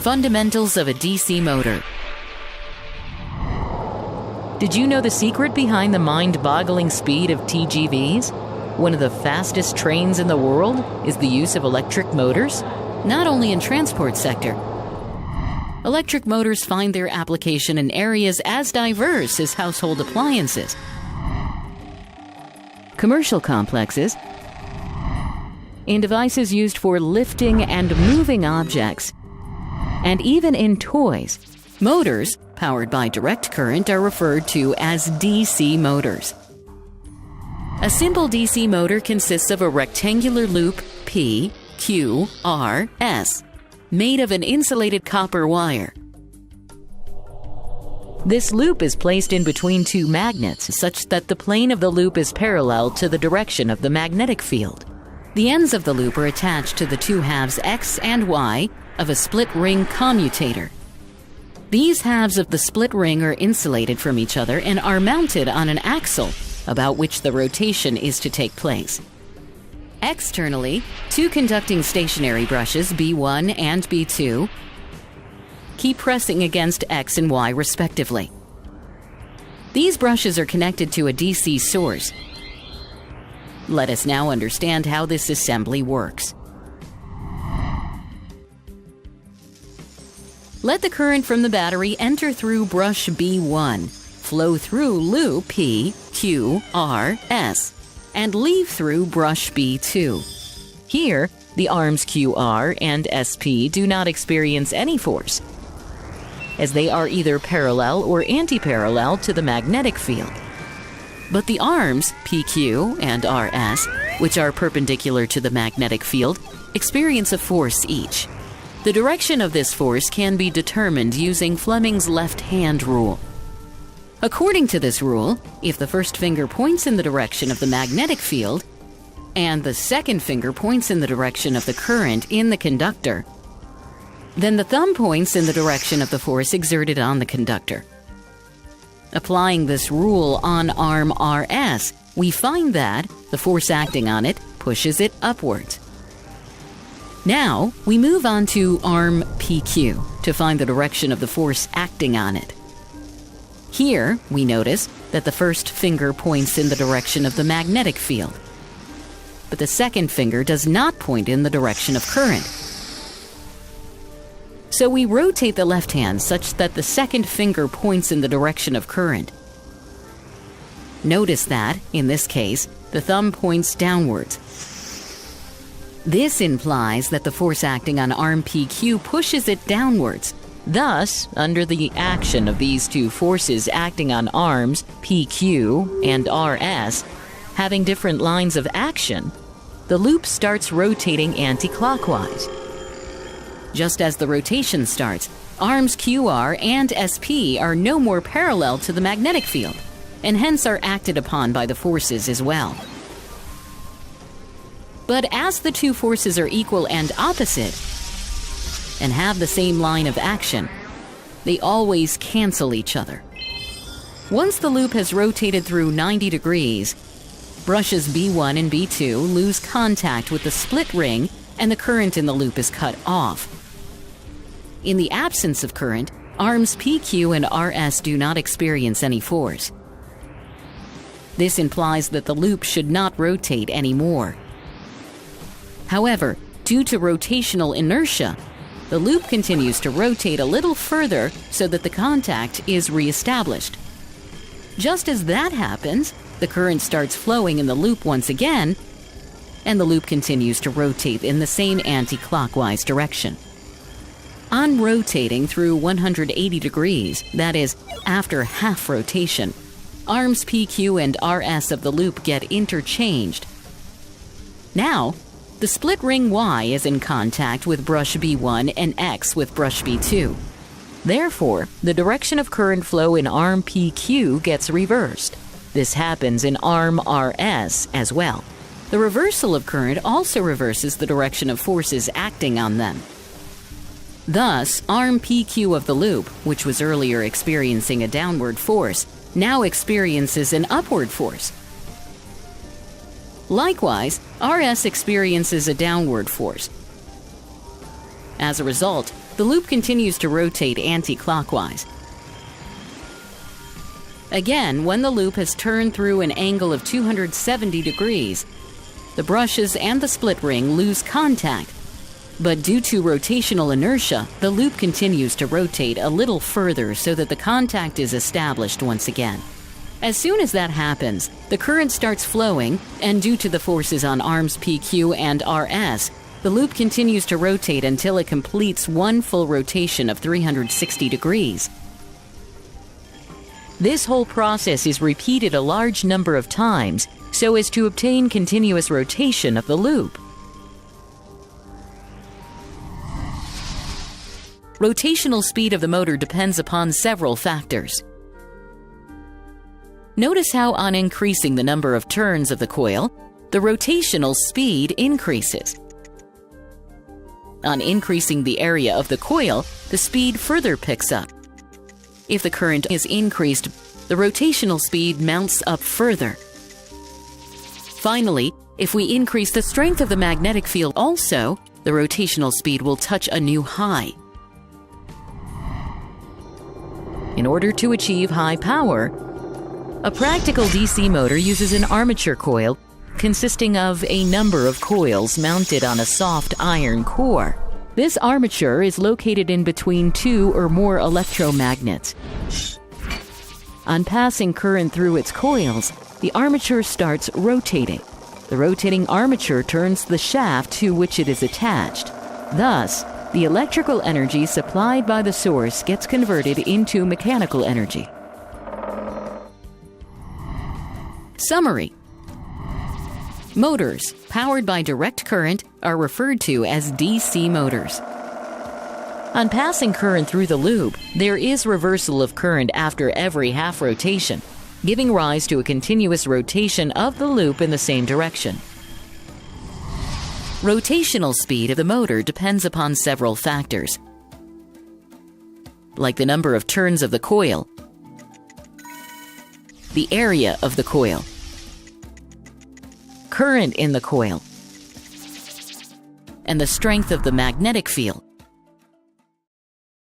Fundamentals of a DC motor. Did you know the secret behind the mind-boggling speed of TGVs? One of the fastest trains in the world is the use of electric motors, not only in transport sector. Electric motors find their application in areas as diverse as household appliances, commercial complexes, in devices used for lifting and moving objects, and even in toys. Motors powered by direct current are referred to as DC motors. A simple DC motor consists of a rectangular loop P, Q, R, S, made of an insulated copper wire. This loop is placed in between two magnets such that the plane of the loop is parallel to the direction of the magnetic field. The ends of the loop are attached to the two halves X and Y of a split ring commutator. These halves of the split ring are insulated from each other and are mounted on an axle about which the rotation is to take place. Externally, two conducting stationary brushes, B1 and B2, keep pressing against X and Y respectively. These brushes are connected to a DC source. Let us now understand how this assembly works. Let the current from the battery enter through brush B1, flow through loop P, Q, R, S, and leave through brush B2. Here, the arms QR and SP do not experience any force, as they are either parallel or anti-parallel to the magnetic field. But the arms PQ and RS, which are perpendicular to the magnetic field, experience a force each. The direction of this force can be determined using Fleming's left-hand rule. According to this rule, if the first finger points in the direction of the magnetic field and the second finger points in the direction of the current in the conductor, then the thumb points in the direction of the force exerted on the conductor. Applying this rule on arm RS, we find that the force acting on it pushes it upwards. Now, we move on to arm PQ to find the direction of the force acting on it. Here, we notice that the first finger points in the direction of the magnetic field, but the second finger does not point in the direction of current. So we rotate the left hand such that the second finger points in the direction of current. Notice that, in this case, the thumb points downwards. This implies that the force acting on arm PQ pushes it downwards. Thus, under the action of these two forces acting on arms PQ and RS, having different lines of action, the loop starts rotating anti-clockwise. Just as the rotation starts, arms QR and SP are no more parallel to the magnetic field, and hence are acted upon by the forces as well. But as the two forces are equal and opposite, and have the same line of action, they always cancel each other. Once the loop has rotated through 90 degrees, brushes B1 and B2 lose contact with the split ring and the current in the loop is cut off. In the absence of current, arms PQ and RS do not experience any force. This implies that the loop should not rotate anymore. However, due to rotational inertia, the loop continues to rotate a little further so that the contact is reestablished. Just as that happens, the current starts flowing in the loop once again, and the loop continues to rotate in the same anti-clockwise direction. On rotating through 180 degrees, that is, after half rotation, arms PQ and RS of the loop get interchanged. Now, the split ring Y is in contact with brush B1 and X with brush B2. Therefore, the direction of current flow in arm PQ gets reversed. This happens in arm RS as well. The reversal of current also reverses the direction of forces acting on them. Thus, arm PQ of the loop, which was earlier experiencing a downward force, now experiences an upward force. Likewise, RS experiences a downward force. As a result, the loop continues to rotate anti-clockwise. Again, when the loop has turned through an angle of 270 degrees, the brushes and the split ring lose contact. But due to rotational inertia, the loop continues to rotate a little further so that the contact is established once again. As soon as that happens, the current starts flowing, and due to the forces on arms PQ and RS, the loop continues to rotate until it completes one full rotation of 360 degrees. This whole process is repeated a large number of times so as to obtain continuous rotation of the loop. Rotational speed of the motor depends upon several factors. Notice how on increasing the number of turns of the coil, the rotational speed increases. On increasing the area of the coil, the speed further picks up. If the current is increased, the rotational speed mounts up further. Finally, if we increase the strength of the magnetic field also, the rotational speed will touch a new high. In order to achieve high power, a practical DC motor uses an armature coil consisting of a number of coils mounted on a soft iron core. This armature is located in between two or more electromagnets. On passing current through its coils, the armature starts rotating. The rotating armature turns the shaft to which it is attached. Thus, the electrical energy supplied by the source gets converted into mechanical energy. Summary: motors powered by direct current are referred to as DC motors. On passing current through the loop, there is reversal of current after every half rotation, giving rise to a continuous rotation of the loop in the same direction. Rotational speed of the motor depends upon several factors, like the number of turns of the coil, the area of the coil, current in the coil, and the strength of the magnetic field.